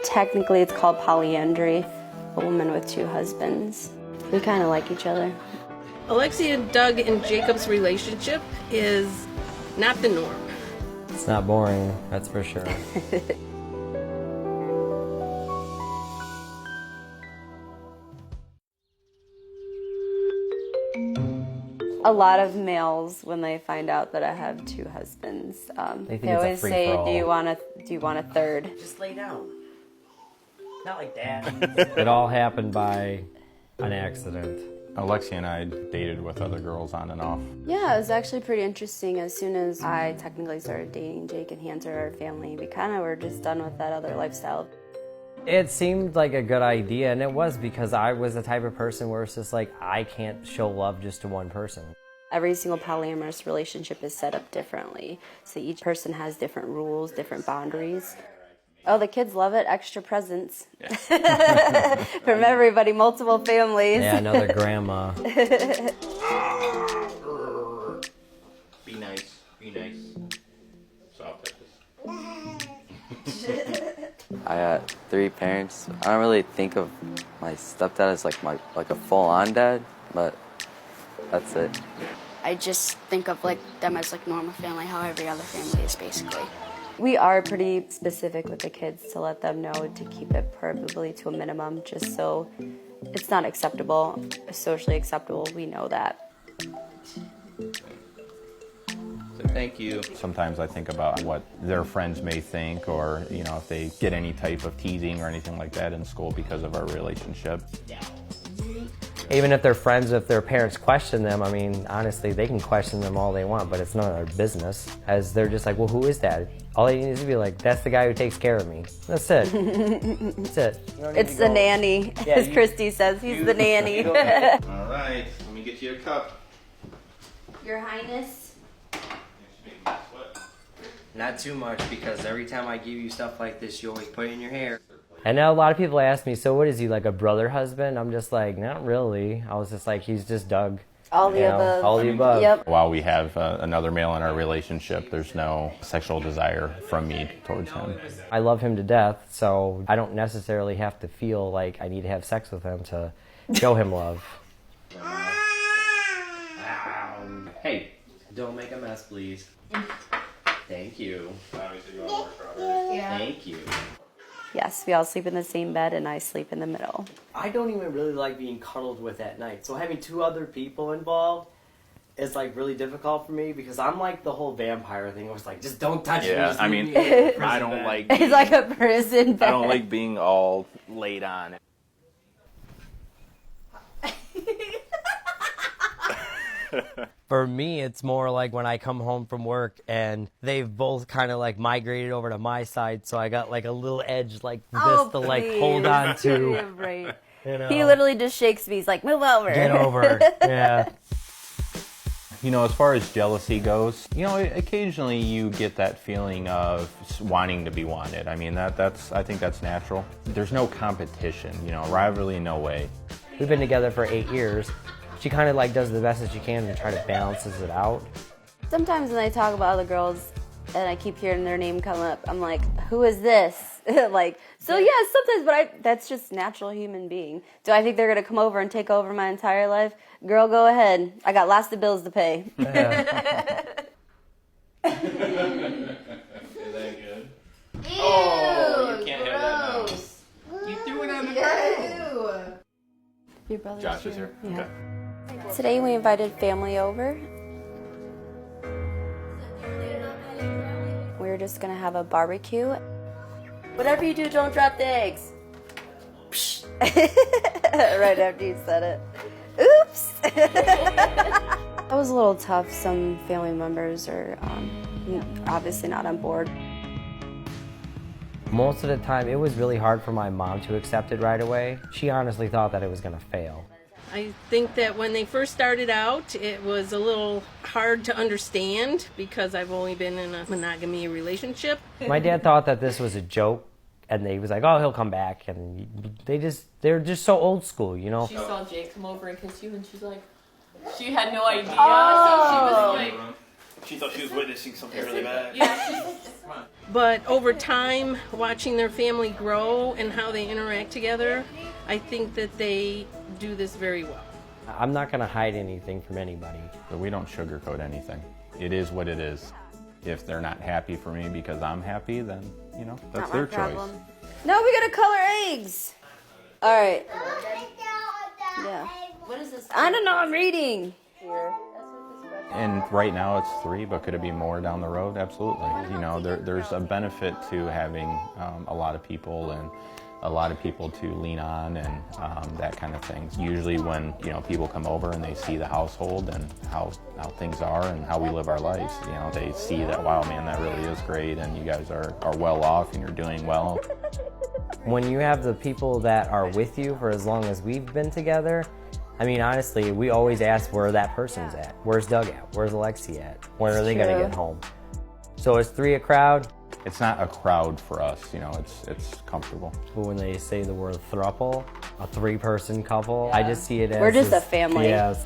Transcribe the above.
Technically, it's called polyandry, a woman with two husbands. We kind of like each other. Alexia, Doug, and Jacob's relationship is not the norm. It's not boring, that's for sure. A lot of males, when they find out that I have two husbands, They think they it's a always say, free-for-all. do you want a third? Just lay down. Not like that. It all happened by an accident. Alexia and I dated with other girls on and off. Yeah, it was actually pretty interesting. As soon as I technically started dating Jake and he entered our family, we kind of were just done with that other lifestyle. It seemed like a good idea, and it was, because I was the type of person where it's just like, I can't show love just to one person. Every single polyamorous relationship is set up differently, so each person has different rules, different boundaries. Oh, the kids love it. Extra presents. Yeah. From everybody, multiple families. Yeah, another grandma. Be nice. Be nice. Soft I got three parents. I don't really think of my stepdad as like a full-on dad, but that's it. I just think of them as normal family, how every other family is basically. We are pretty specific with the kids to let them know to keep it probably to a minimum, just so it's not acceptable, socially acceptable. We know that. So thank you. Sometimes I think about what their friends may think, or if they get any type of teasing or anything like that in school because of our relationship. Even if they're friends, if their parents question them, I mean, honestly, they can question them all they want, but it's none of their business. As they're just like, well, who is that? All they need is to be like, that's the guy who takes care of me. That's it. That's it. It's the nanny, as Christy says. He's the nanny. All right, let me get you a cup. Your Highness. Not too much, because every time I give you stuff like this, you always put it in your hair. And now a lot of people ask me, so what is he, like a brother husband? I'm just like, not really. I was just like, he's just Doug. All the above. All the above. Yep. While we have another male in our relationship, there's no sexual desire from me towards him. I love him to death, so I don't necessarily have to feel like I need to have sex with him to show him love. Hey, don't make a mess, please. Thank you. Thank you. Yes, we all sleep in the same bed, and I sleep in the middle. I don't even really like being cuddled with at night, so having two other people involved is really difficult for me, because I'm like the whole vampire thing. I was like, just don't touch me. Yeah, I mean, I don't like. It's like a prison bed. I don't like being all laid on. For me, it's more like when I come home from work and they've both kind of migrated over to my side, so I got a little edge like this to hold on to. Right. You know? He literally just shakes me. He's like, move over. Get over. Yeah. As far as jealousy goes, occasionally you get that feeling of wanting to be wanted. I mean, I think that's natural. There's no competition, rivalry, no way. We've been together for 8 years. She kind of does the best that she can and try to balances it out. Sometimes when I talk about other girls and I keep hearing their name come up, I'm like, who is this? So yeah, sometimes, but that's just natural human being. Do I think they're going to come over and take over my entire life? Girl, go ahead. I got lots of bills to pay. Yeah. Is that good? Ew, Oh, you can't have that gross. now. You threw it on the ground. Your brother's Josh is here. Yeah. Okay. Today we invited family over. We're just going to have a barbecue. Whatever you do, don't drop the eggs. Right after you said it. Oops! That was a little tough. Some family members are obviously not on board. Most of the time, it was really hard for my mom to accept it right away. She honestly thought that it was going to fail. I think that when they first started out, it was a little hard to understand because I've only been in a monogamy relationship. My dad thought that this was a joke, and he was like, oh, he'll come back. And they're just so old school, She saw Jake come over and kiss you, and she's like, she had no idea. So she was like, She thought she was witnessing something really bad. But over time, watching their family grow and how they interact together, I think that they do this very well. I'm not going to hide anything from anybody. But we don't sugarcoat anything. It is what it is. If they're not happy for me because I'm happy, then, you know, that's Not my their problem. choice. No, we gotta color eggs. All right. Yeah. What is this? I don't know. I'm reading. And right now it's 3, but could it be more down the road? Absolutely. You know, there's a benefit to having a lot of people and a lot of people to lean on and that kind of thing. Usually when, you know, people come over and they see the household and how things are and how we live our lives, you know, they see that, wow, man, that really is great and you guys are well off and you're doing well. When you have the people that are with you for as long as we've been together, I mean, honestly, we always ask where that person's at. Where's Doug at? Where's Alexi at? When are they going to true. get home? So is 3 a crowd? It's not a crowd for us, you know, it's comfortable. But when they say the word throuple, a 3-person couple, I just see it as We're just this- a family. Yeah.